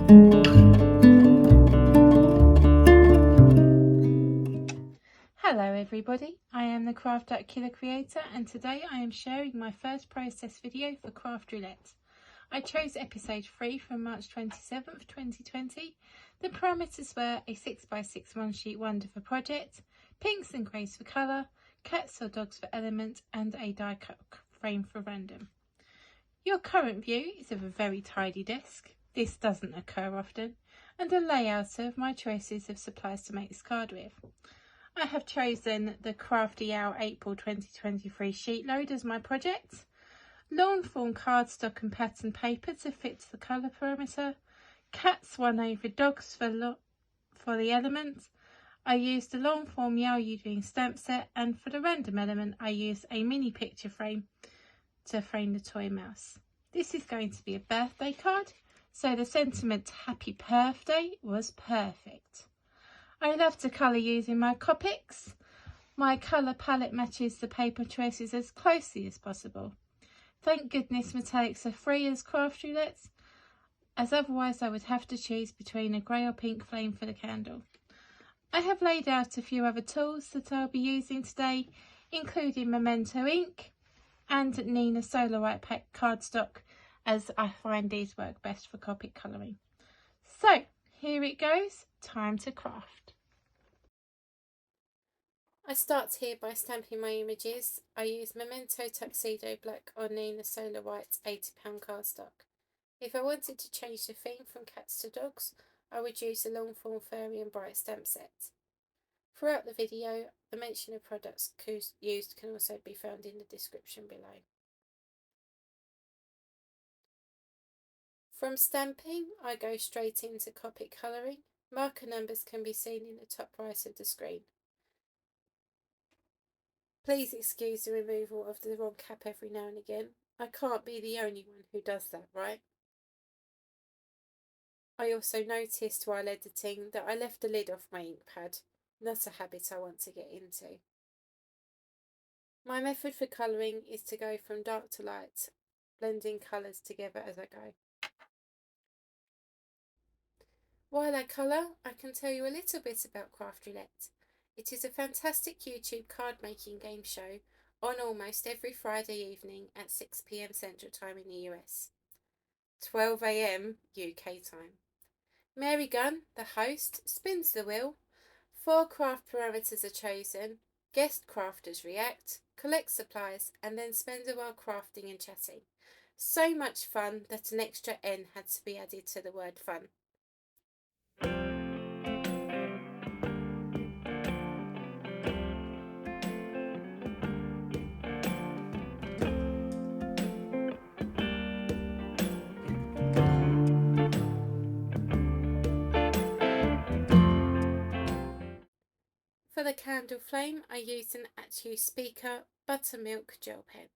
Hello everybody, I am the CraftyAl creator and today I am sharing my first process video for Craft Roulette. I chose episode 3 from March 27th, 2020. The parameters were a 6x6 one-sheet wonder for project, pinks and greys for colour, cats or dogs for element and a die cut frame for random. Your current view is of a very tidy desk. This doesn't occur often, and a layout of my choices of supplies to make this card with. I have chosen the CraftyAl April 2023 sheet load as my project, long form cardstock and pattern paper to fit the colour parameter, cats 1 over dogs for the element. I used the long form Yao Yuding stamp set, and for the random element I used a mini picture frame to frame the toy mouse. This is going to be a birthday card, so the sentiment happy birthday was perfect. I love to colour using my Copics. My colour palette matches the paper choices as closely as possible. Thank goodness metallics are free as Craft Roulette, as otherwise I would have to choose between a grey or pink flame for the candle. I have laid out a few other tools that I'll be using today, including Memento ink and Nina Solar White Pack cardstock, as I find these work best for Copic colouring. So here it goes, time to craft. I start here by stamping my images. I use Memento Tuxedo Black on Nina Solar White's 80-pound cardstock. If I wanted to change the theme from cats to dogs, I would use the long form furry and bright stamp set. Throughout the video, the mention of products used can also be found in the description below. From stamping, I go straight into Copic colouring. Marker numbers can be seen in the top right of the screen. Please excuse the removal of the wrong cap every now and again. I can't be the only one who does that, right? I also noticed while editing that I left the lid off my ink pad, not a habit I want to get into. My method for colouring is to go from dark to light, blending colours together as I go. While I colour, I can tell you a little bit about Craft Roulette. It is a fantastic YouTube card making game show on almost every Friday evening at 6 PM Central Time in the US, 12 AM UK time. Mary Gunn, the host, spins the wheel. 4 craft parameters are chosen, guest crafters react, collect supplies, and then spend a while crafting and chatting. So much fun that an extra N had to be added to the word fun. For the candle flame, I used an Apr2023 speaker buttermilk gel pen.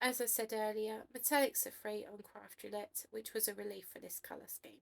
As I said earlier, metallics are free on Craft Roulette, which was a relief for this colour scheme.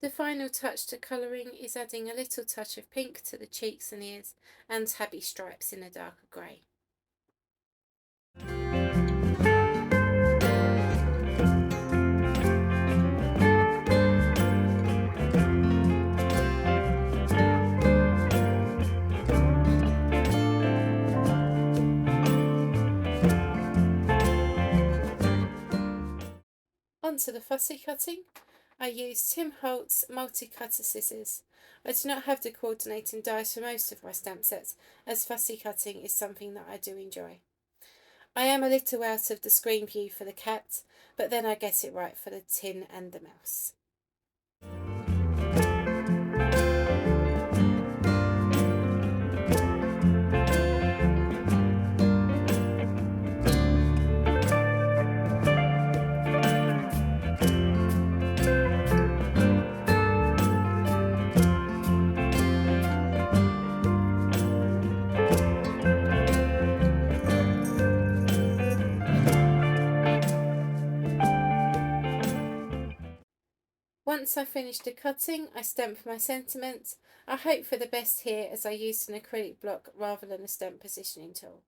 The final touch to colouring is adding a little touch of pink to the cheeks and ears and tabby stripes in a darker grey. Onto the fussy cutting. I use Tim Holtz multi-cutter scissors. I do not have the coordinating dies for most of my stamp sets, as fussy cutting is something that I do enjoy. I am a little out of the screen view for the cat, but then I get it right for the tin and the mouse. Once I finish the cutting, I stamp my sentiment. I hope for the best here, as I used an acrylic block rather than a stamp positioning tool.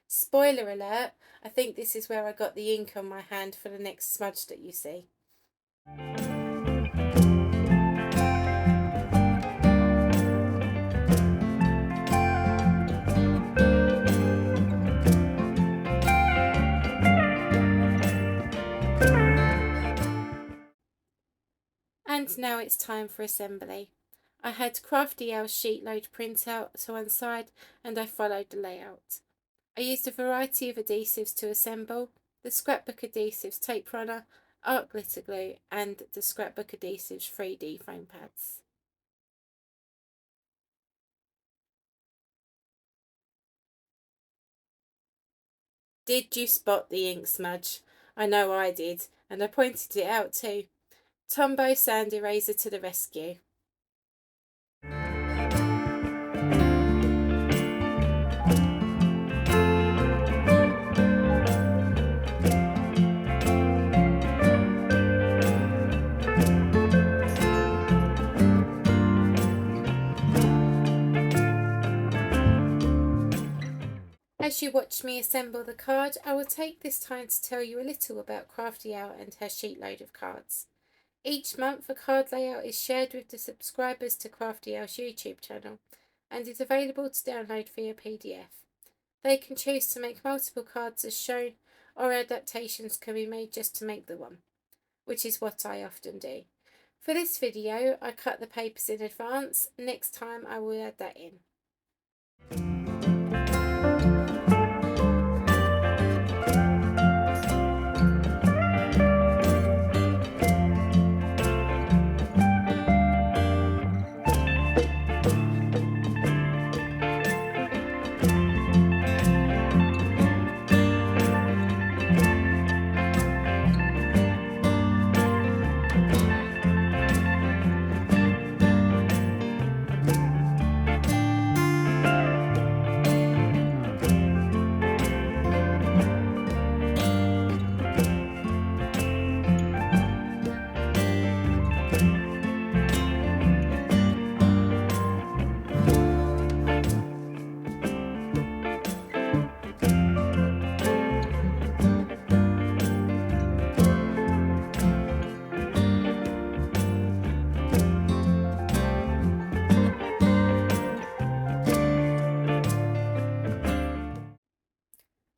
Spoiler alert, I think this is where I got the ink on my hand for the next smudge that you see. And now it's time for assembly. I had CraftyAl sheet load printout to one side and I followed the layout. I used a variety of adhesives to assemble: the scrapbook adhesives tape runner, art glitter glue and the scrapbook adhesives 3D foam pads. Did you spot the ink smudge? I know I did, and I pointed it out too. Tombow sand eraser to the rescue. As you watch me assemble the card, I will take this time to tell you a little about CraftyAl and her sheetload of cards. Each month a card layout is shared with the subscribers to CraftyAl's YouTube channel and is available to download via PDF. They can choose to make multiple cards as shown, or adaptations can be made just to make the one, which is what I often do. For this video I cut the papers in advance. Next time I will add that in.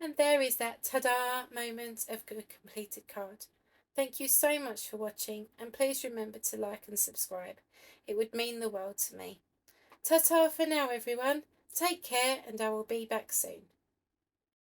And there is that ta-da moment of a completed card. Thank you so much for watching, and please remember to like and subscribe. It would mean the world to me. Ta-ta for now everyone. Take care and I will be back soon.